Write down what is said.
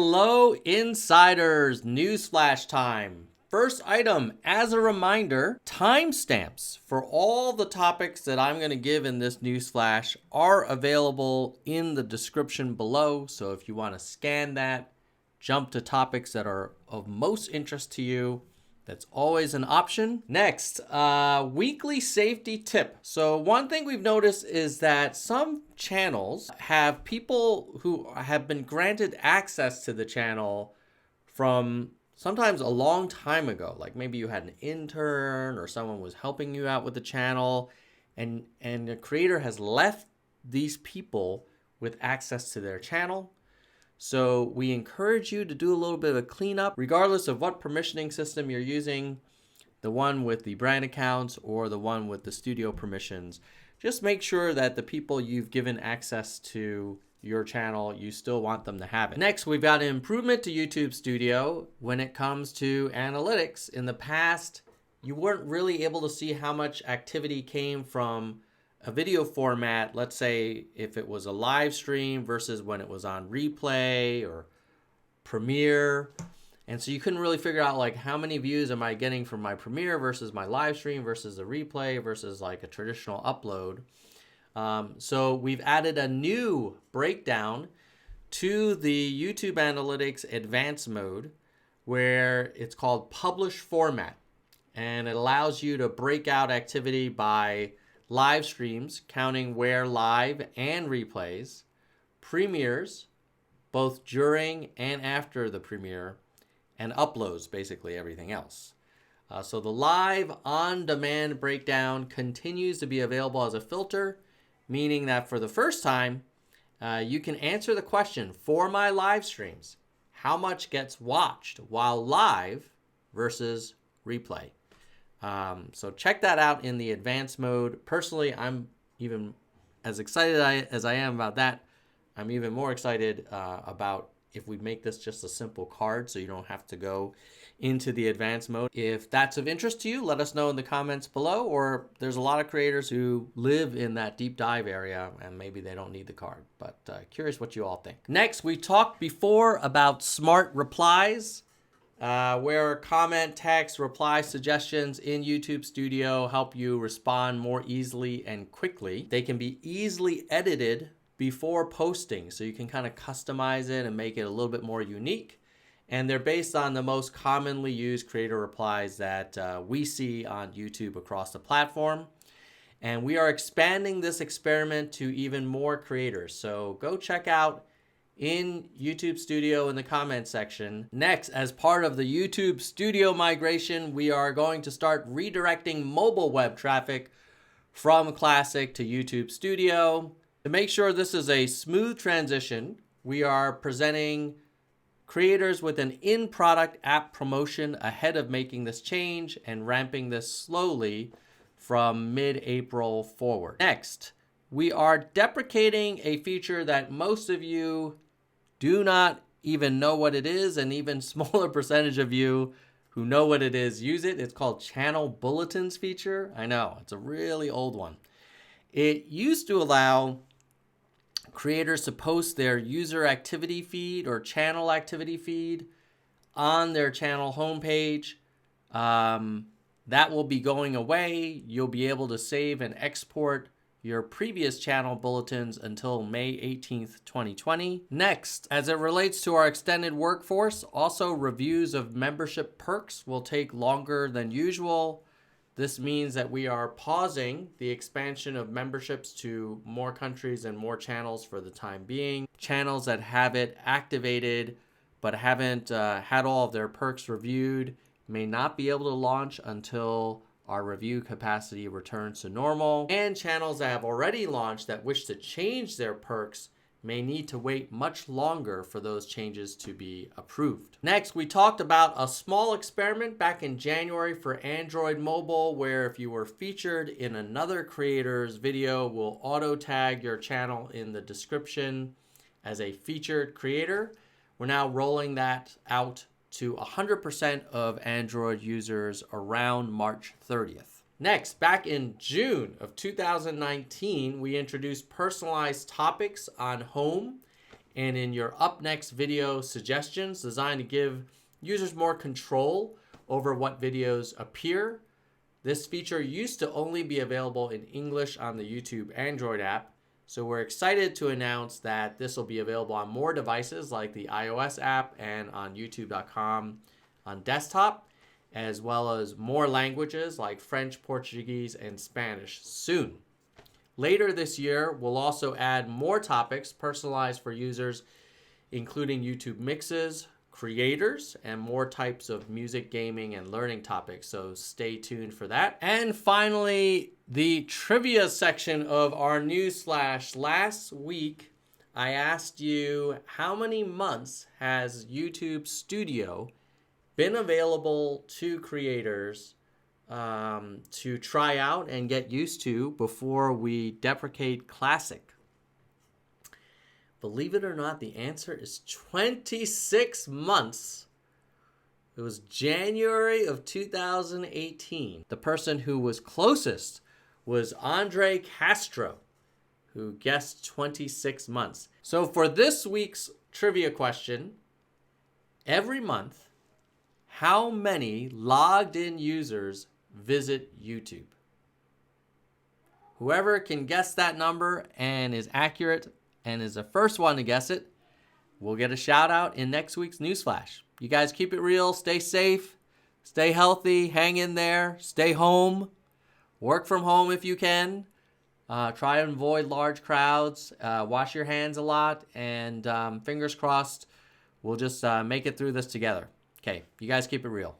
Hello, insiders! Newsflash time. First item, as a reminder, timestamps for all the topics that I'm going to give in this newsflash are available in the description below. So if you want to scan that, jump to topics that are of most interest to you, that's always an option. Next, weekly safety tip. So one thing we've noticed is that some channels have people who have been granted access to the channel from sometimes a long time ago. Like maybe you had an intern or someone was helping you out with the channel, and the creator has left these people with access to their channel. So we encourage you to do a little bit of a cleanup, regardless of what permissioning system you're using, the one with the brand accounts or the one with the studio permissions. Just make sure that the people you've given access to your channel, you still want them to have it. Next, we've got an improvement to YouTube Studio when it comes to analytics. In the past, you weren't really able to see how much activity came from a video format. Let's say if it was a live stream versus when it was on replay or premiere. And so you couldn't really figure out like how many views am I getting from my premiere versus my live stream versus the replay versus like a traditional upload. So we've added a new breakdown to the YouTube Analytics Advanced mode where it's called Publish Format. And it allows you to break out activity by live streams, counting where live and replays, premieres, both during and after the premiere, and uploads, basically everything else. So the live on-demand breakdown continues to be available as a filter, meaning that for the first time, you can answer the question, for my live streams, how much gets watched while live versus replay? So check that out in the advanced mode. Personally, I'm even as excited as I am about that. I'm even more excited about if we make this just a simple card so you don't have to go into the advanced mode. If that's of interest to you, let us know in the comments below, or there's a lot of creators who live in that deep dive area and maybe they don't need the card, but curious what you all think. Next, we talked before about Smart Replies, where comment, text, reply suggestions in YouTube Studio help you respond more easily and quickly. They can be easily edited before posting, so you can kind of customize it and make it a little bit more unique. And they're based on the most commonly used creator replies that we see on YouTube across the platform. And we are expanding this experiment to even more creators. So go check out in YouTube Studio in the comments section. Next, as part of the YouTube Studio migration, we are going to start redirecting mobile web traffic from Classic to YouTube Studio. To make sure this is a smooth transition, we are presenting creators with an in-product app promotion ahead of making this change and ramping this slowly from mid-April forward. Next, we are deprecating a feature that most of you do not even know what it is, and even smaller percentage of you who know what it is use it. It's called Channel Bulletins feature. I know, it's a really old one. It used to allow creators to post their user activity feed or channel activity feed on their channel homepage. That will be going away. You'll be able to save and export your previous channel bulletins until May 18th, 2020. Next, as it relates to our extended workforce, also reviews of membership perks will take longer than usual. This means that we are pausing the expansion of memberships to more countries and more channels for the time being. Channels that have it activated but haven't had all of their perks reviewed may not be able to launch until our review capacity returns to normal. And channels that have already launched that wish to change their perks may need to wait much longer for those changes to be approved. Next, we talked about a small experiment back in January for Android mobile, where if you were featured in another creator's video, we'll auto tag your channel in the description as a featured creator. We're now rolling that out to 100% of Android users around March 30th. Next, back in June of 2019, we introduced personalized topics on home and in your up next video suggestions designed to give users more control over what videos appear. This feature used to only be available in English on the YouTube Android app, so we're excited to announce that this will be available on more devices like the iOS app and on youtube.com on desktop, as well as more languages like French, Portuguese, and Spanish soon. Later this year, we'll also add more topics personalized for users, including YouTube mixes, creators, and more types of music, gaming, and learning topics, so stay tuned for that. And finally, the trivia section of our newsflash. Last week, I asked you how many months has YouTube Studio been available to creators to try out and get used to before we deprecate Classic. Believe it or not, the answer is 26 months. It was January of 2018. The person who was closest was Andre Castro, who guessed 26 months. So for this week's trivia question, every month, how many logged in users visit YouTube? Whoever can guess that number and is accurate and is the first one to guess it will get a shout out in next week's newsflash. You guys keep it real, stay safe, stay healthy, hang in there, stay home, work from home if you can. Try and avoid large crowds, wash your hands a lot, and fingers crossed, we'll just make it through this together. Okay, you guys keep it real.